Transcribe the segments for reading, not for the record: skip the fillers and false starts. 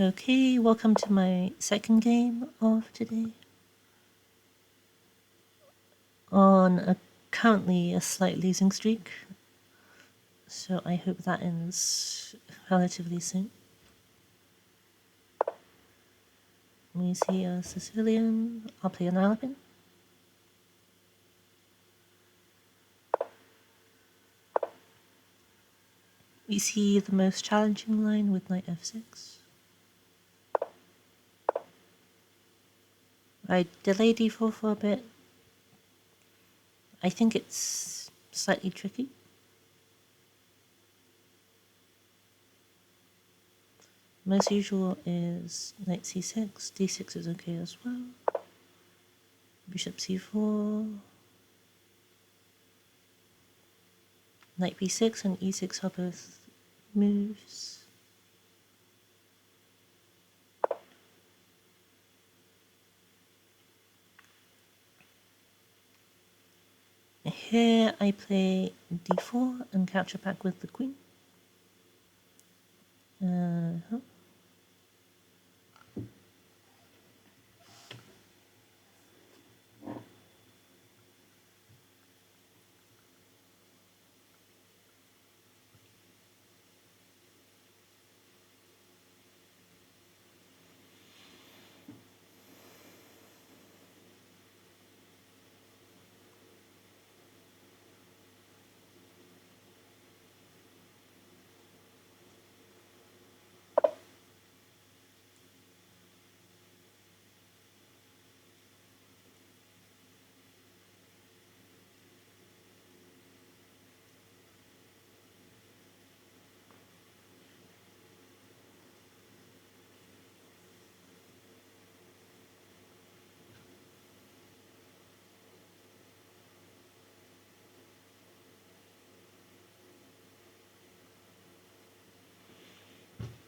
Okay, welcome to my second game of today. On currently a slight losing streak, so I hope that ends relatively soon. We see a Sicilian. I'll play an Alapin. We see the most challenging line with knight f6. I delay d4 for a bit. I think it's slightly tricky. Most usual is knight c6, d6 is okay as well. Bishop c4. Knight b6 and e6 are both moves. Here I play d4 and capture back with the queen.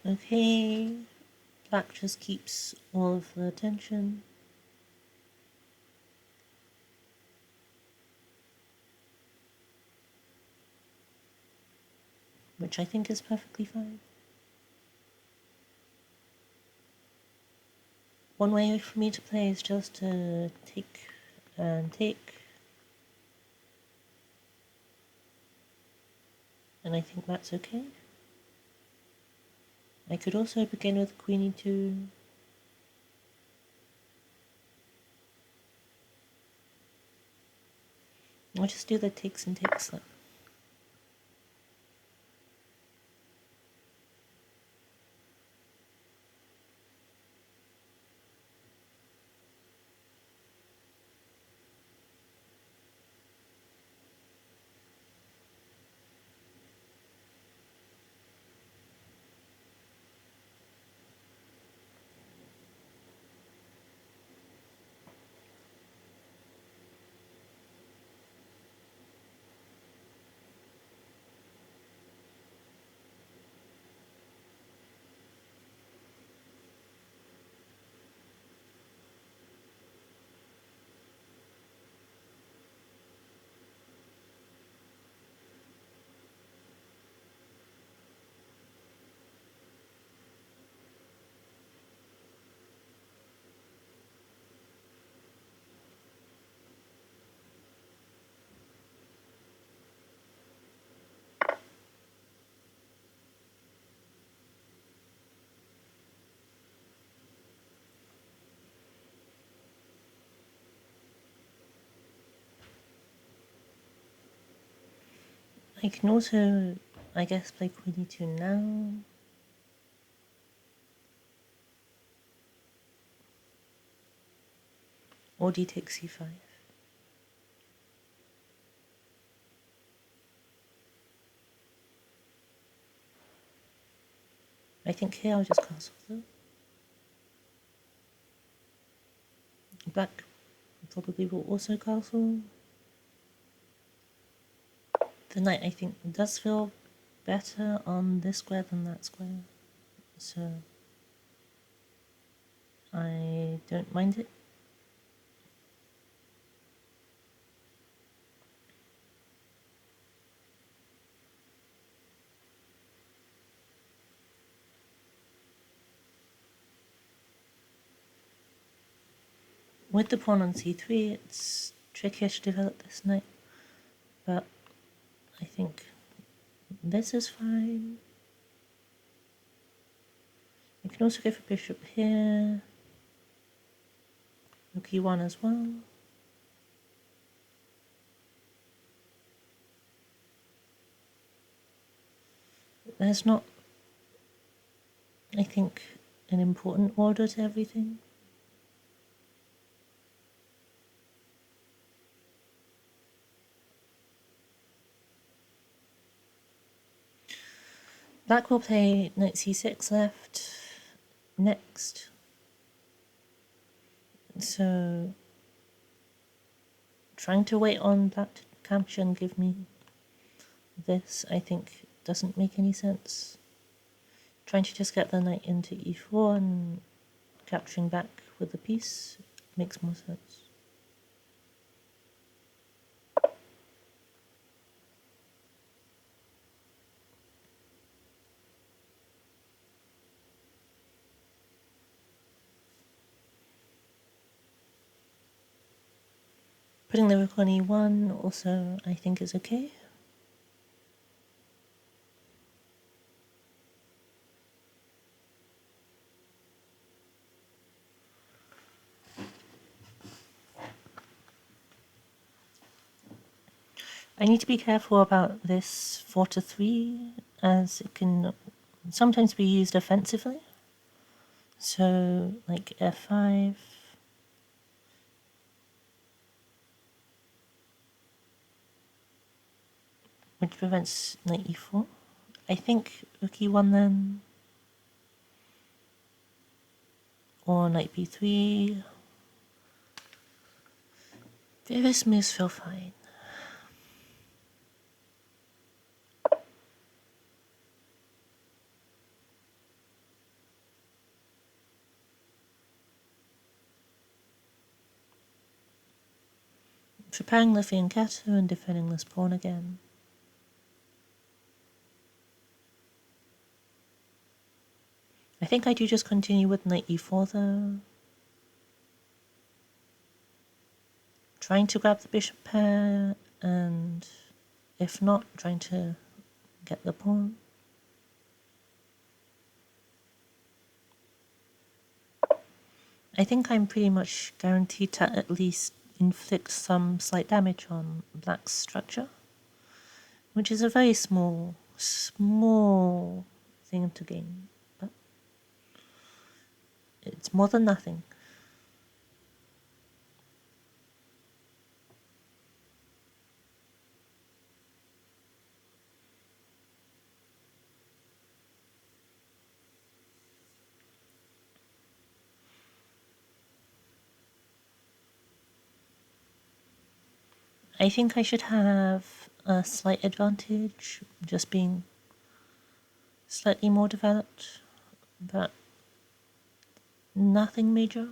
Okay, black just keeps all of the attention. Which I think is perfectly fine. One way for me to play is just to take and take. And I think that's okay. I could also begin with queen e2. I'll just do the takes and takes then. I can also, I guess, play queen e2 now. Or d takes c5. I think here I'll just castle though. Black probably will also castle. The knight, I think, does feel better on this square than that square, so I don't mind it. With the pawn on c3, it's trickier to develop this knight, but I think this is fine. You can also go for bishop here, rook e1 as well. There's not, I think, an important order to everything. Black will play knight c6 left next. So trying to wait on black to capture and give me this, I think, doesn't make any sense. Trying to just get the knight into e4 and capturing back with the piece makes more sense. Putting the rook on e1 also, I think, is okay. I need to be careful about this 4 to 3, as it can sometimes be used offensively. So, like f5. Which prevents knight e4. I think rook e1 then. Or knight b3. Various moves feel fine. Preparing the fianchetto and defending this pawn again. I think I do just continue with knight e4 though. Trying to grab the bishop pair, and if not, trying to get the pawn. I think I'm pretty much guaranteed to at least inflict some slight damage on black's structure, which is a very small thing to gain, but it's more than nothing. I think I should have a slight advantage, just being slightly more developed, but nothing major.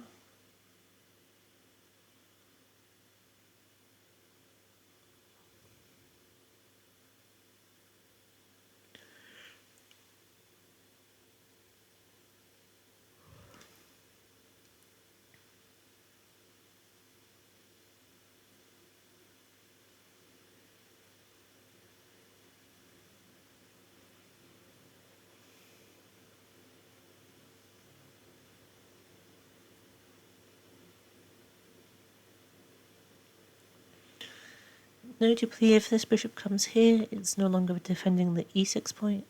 Notably, if this bishop comes here, it's no longer defending the e6 point.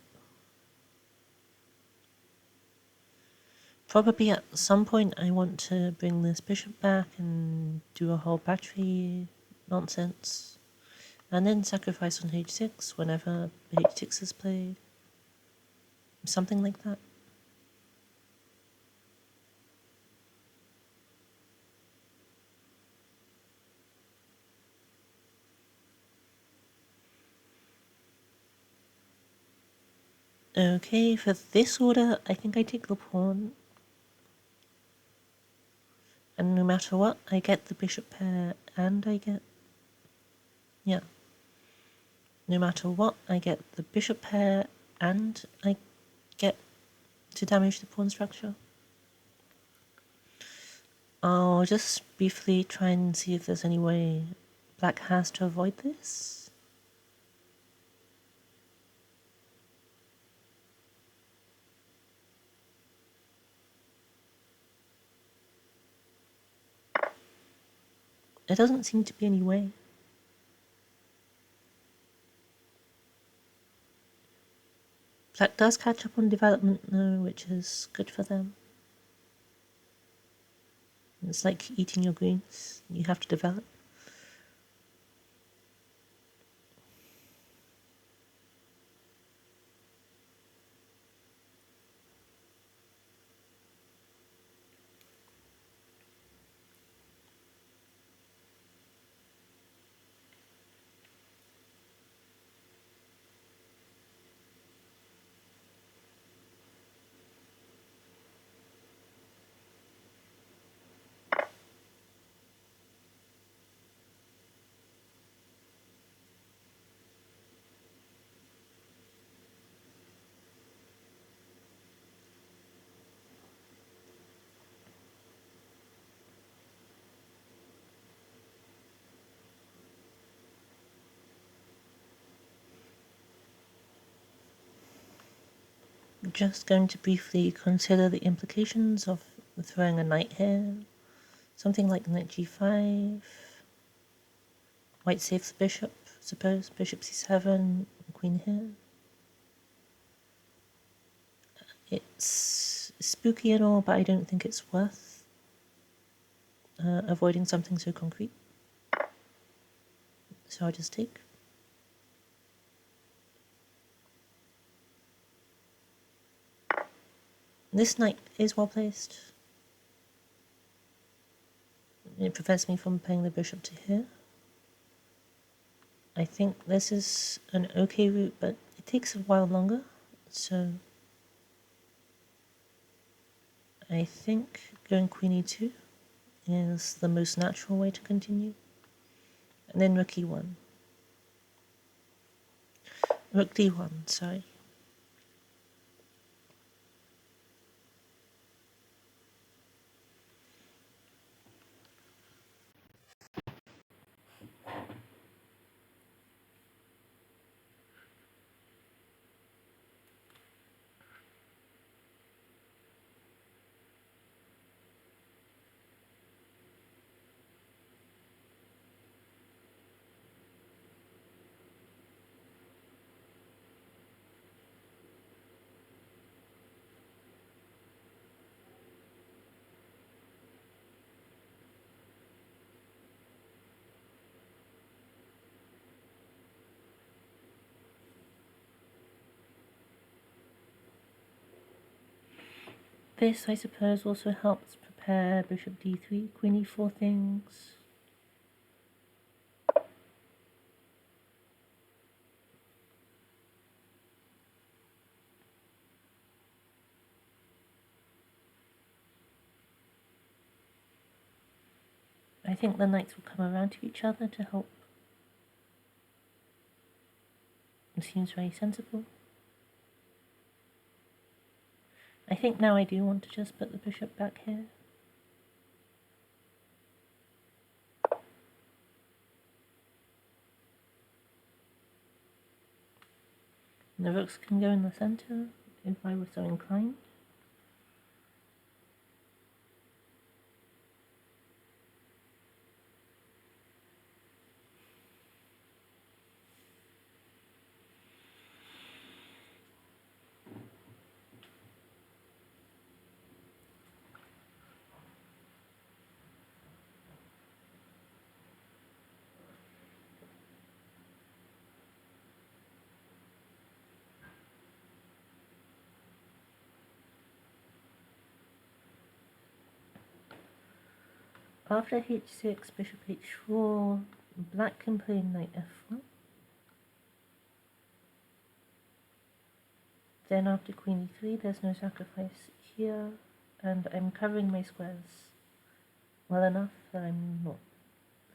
Probably at some point I want to bring this bishop back and do a whole battery nonsense, and then sacrifice on h6 whenever h6 is played. Something like that. Okay, for this order, I think I take the pawn. And no matter what, I get the bishop pair and I get... Yeah. No matter what, I get the bishop pair and I get to damage the pawn structure. I'll just briefly try and see if there's any way black has to avoid this. There doesn't seem to be any way. Black does catch up on development though, which is good for them. It's like eating your greens. You have to develop. Just going to briefly consider the implications of throwing a knight here. Something like knight g5. White saves the bishop, I suppose. Bishop c7, queen here. It's spooky and all, but I don't think it's worth avoiding something so concrete. So I'll just take. This knight is well placed. It prevents me from playing the bishop to here. I think this is an okay route, but it takes a while longer, so I think going queen e2 is the most natural way to continue. And then rook e1. Rook d1, sorry. This, I suppose, also helps prepare bishop d3, queen e4 things. I think the knights will come around to each other to help. It seems very sensible. I think now I do want to just put the bishop back here. And the rooks can go in the center if I were so inclined. After h6, bishop h4, black can play knight f1. Then after queen e3, there's no sacrifice here, and I'm covering my squares well enough that I'm not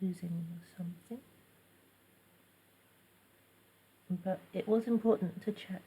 losing something. But it was important to check.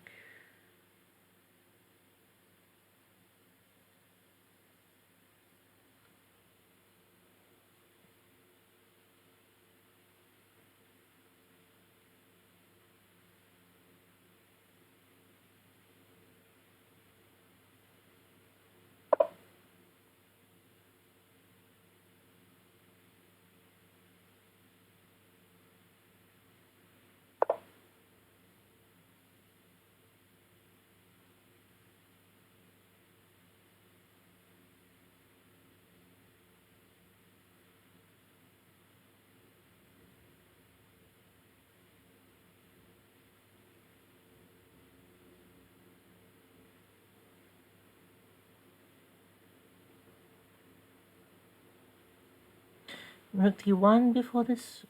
Rook d1 before this.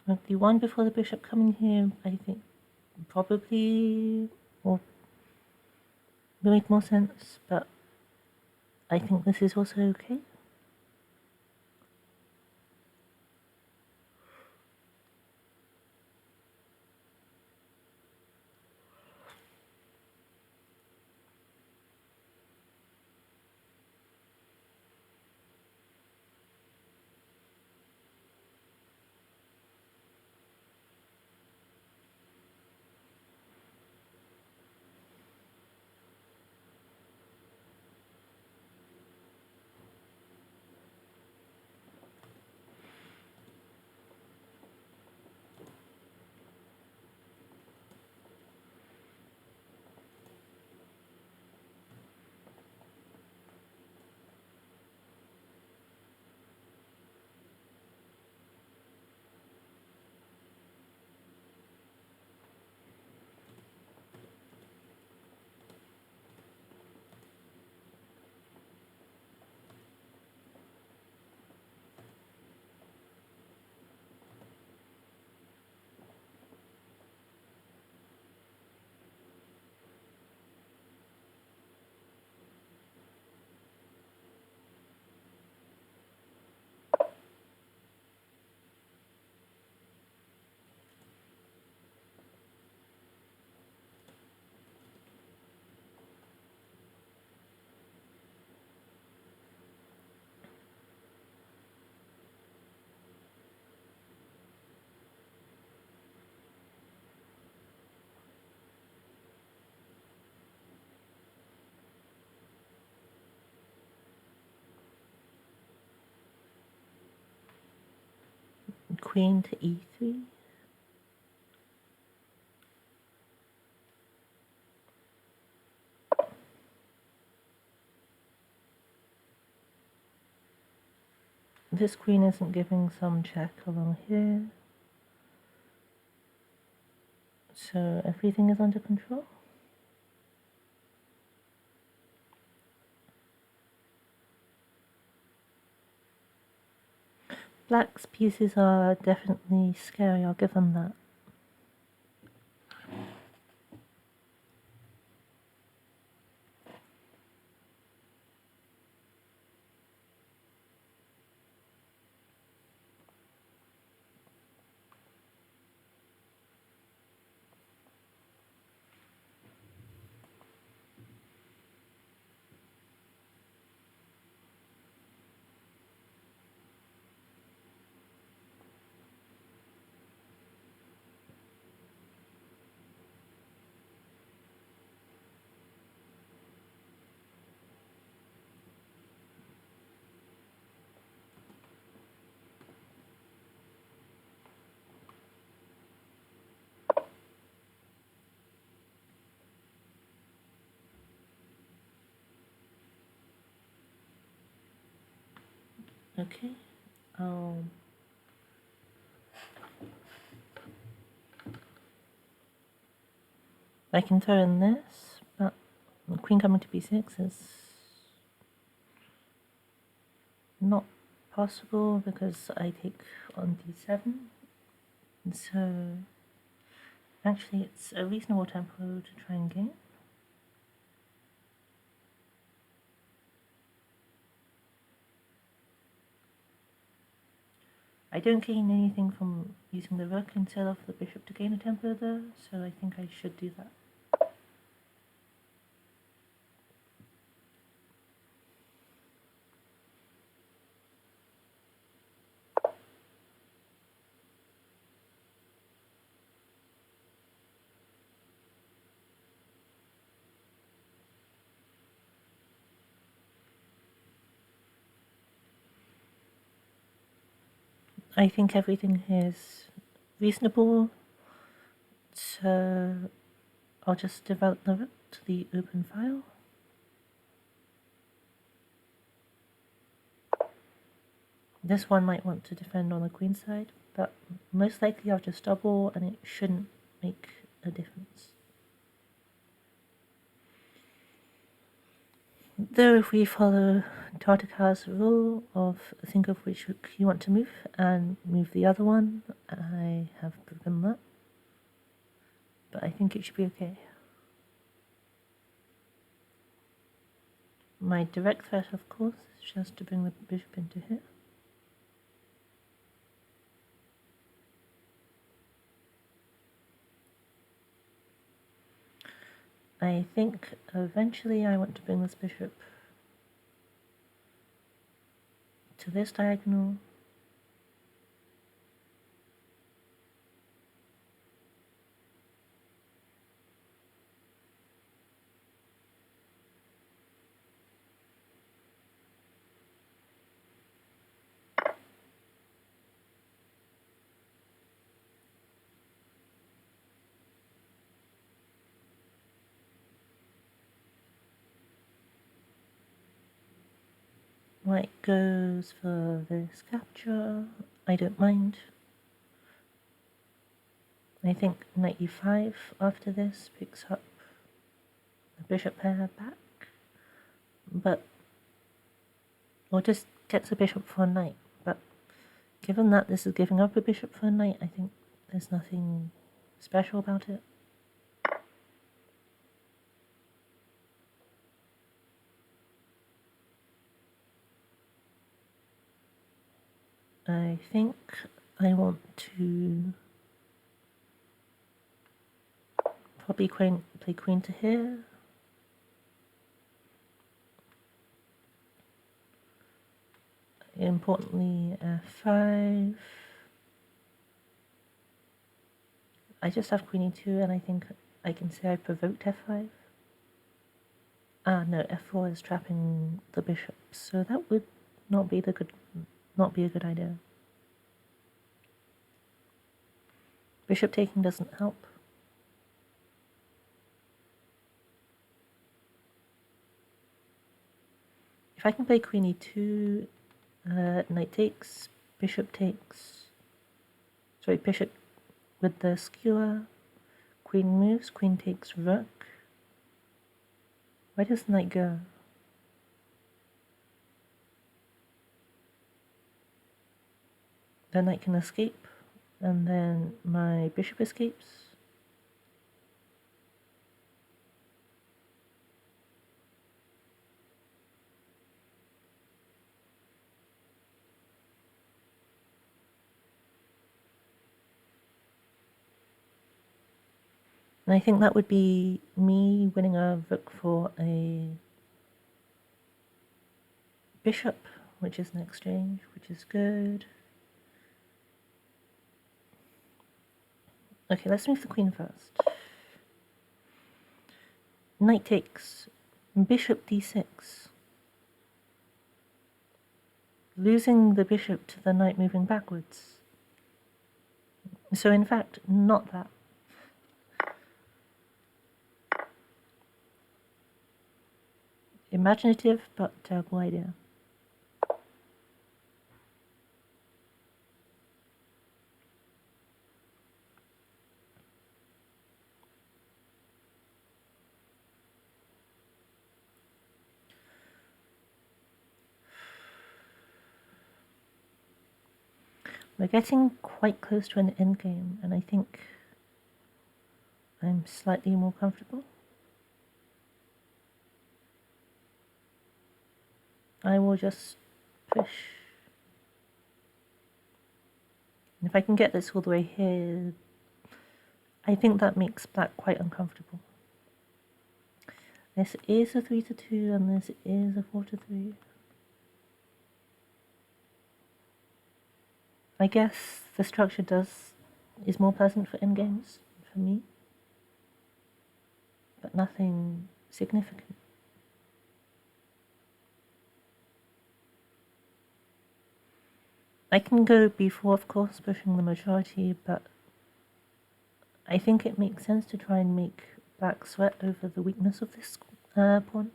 Rook d1 before the bishop coming here, I think probably will make more sense, but I think this is also okay. Queen to e3. This queen isn't giving some check along here, so everything is under control. Black's pieces are definitely scary, I'll give them that. Okay, I can throw in this, but queen coming to b6 is not possible because I take on d7. So actually it's a reasonable tempo to try and gain. I don't gain anything from using the rook instead of the bishop to gain a tempo though, so I think I should do that. I think everything is reasonable, so I'll just devote the rook to the open file. This one might want to defend on the queen side, but most likely I'll just double and it shouldn't make a difference. Though if we follow Tartakar's rule of think of which rook you want to move and move the other one. I have proven that, but I think it should be okay. My direct threat, of course, is just to bring the bishop into here. I think eventually I want to bring this bishop to this diagonal. White goes for this capture. I don't mind. I think knight e5 after this picks up the bishop pair back, but or just gets a bishop for a knight. But given that this is giving up a bishop for a knight, I think there's nothing special about it. I think I want to probably play queen to here. Importantly, f5. I just have queen e2, and I think I can say I provoked f5. Ah, no, f4 is trapping the bishop, so that would not be a good idea. Bishop taking doesn't help. If I can play queen e2, knight takes, bishop with the skewer, queen moves, queen takes rook. Why does knight go? The knight can escape, and then my bishop escapes. And I think that would be me winning a rook for a bishop, which is an exchange, which is good. Okay, let's move the queen first. Knight takes, bishop d6. Losing the bishop to the knight moving backwards. So in fact, not that. Imaginative, but terrible idea. We're getting quite close to an endgame, and I think I'm slightly more comfortable. I will just push. And if I can get this all the way here, I think that makes black quite uncomfortable. This is a 3-2, and this is a 4-3. I guess the structure is more pleasant for endgames for me, but nothing significant. I can go b4, of course, pushing the majority, but I think it makes sense to try and make black sweat over the weakness of this pawn.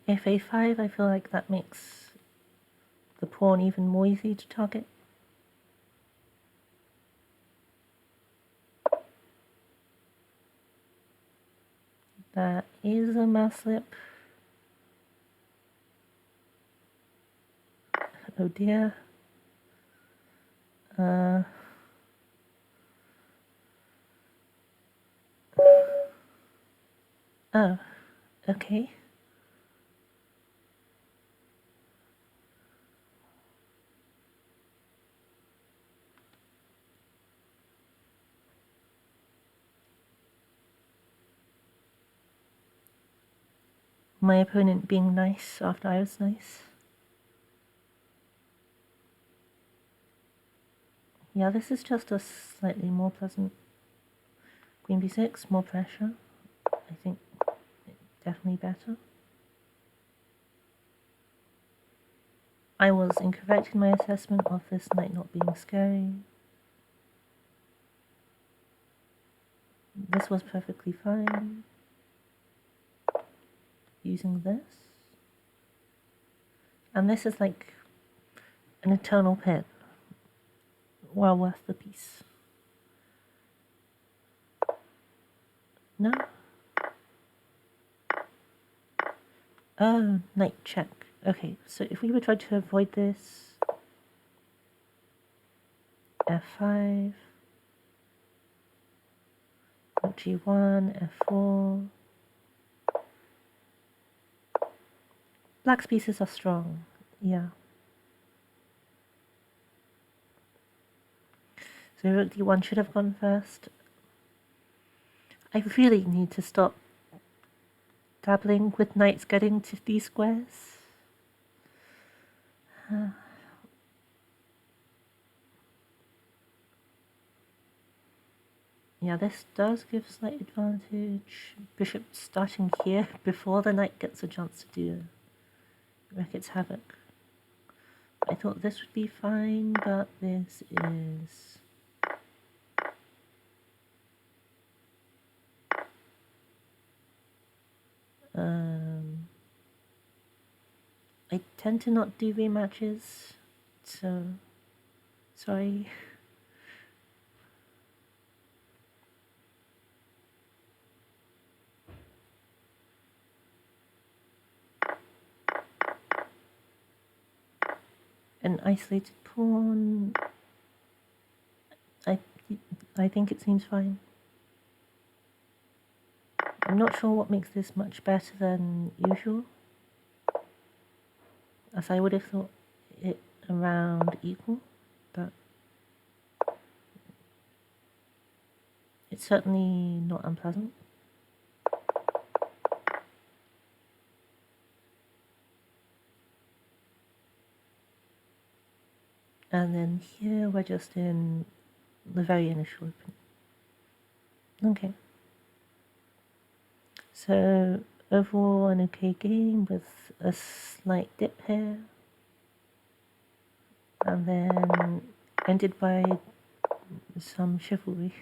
If a5, I feel like that makes the pawn even more easy to target. That is a mouse slip. Oh dear. Oh, okay. My opponent being nice after I was nice. Yeah, this is just a slightly more pleasant. Queen b6, more pressure. I think definitely better. I was incorrect in my assessment of this knight not being scary. This was perfectly fine. Using this. And this is like an eternal pin. Well worth the piece. No? Oh, knight check. Okay, so if we would try to avoid this, f5, g1, f4. Black's pieces are strong, yeah. So rook d1 should have gone first. I really need to stop dabbling with knights getting to these squares. Yeah, this does give slight advantage. Bishop starting here before the knight gets a chance to do wreak its havoc. I thought this would be fine, but this is... I tend to not do rematches, so sorry. An isolated pawn. I think it seems fine. I'm not sure what makes this much better than usual, as I would have thought it around equal, but it's certainly not unpleasant. And then here we're just in the very initial open. Okay. So overall an okay game with a slight dip here. And then ended by some chivalry.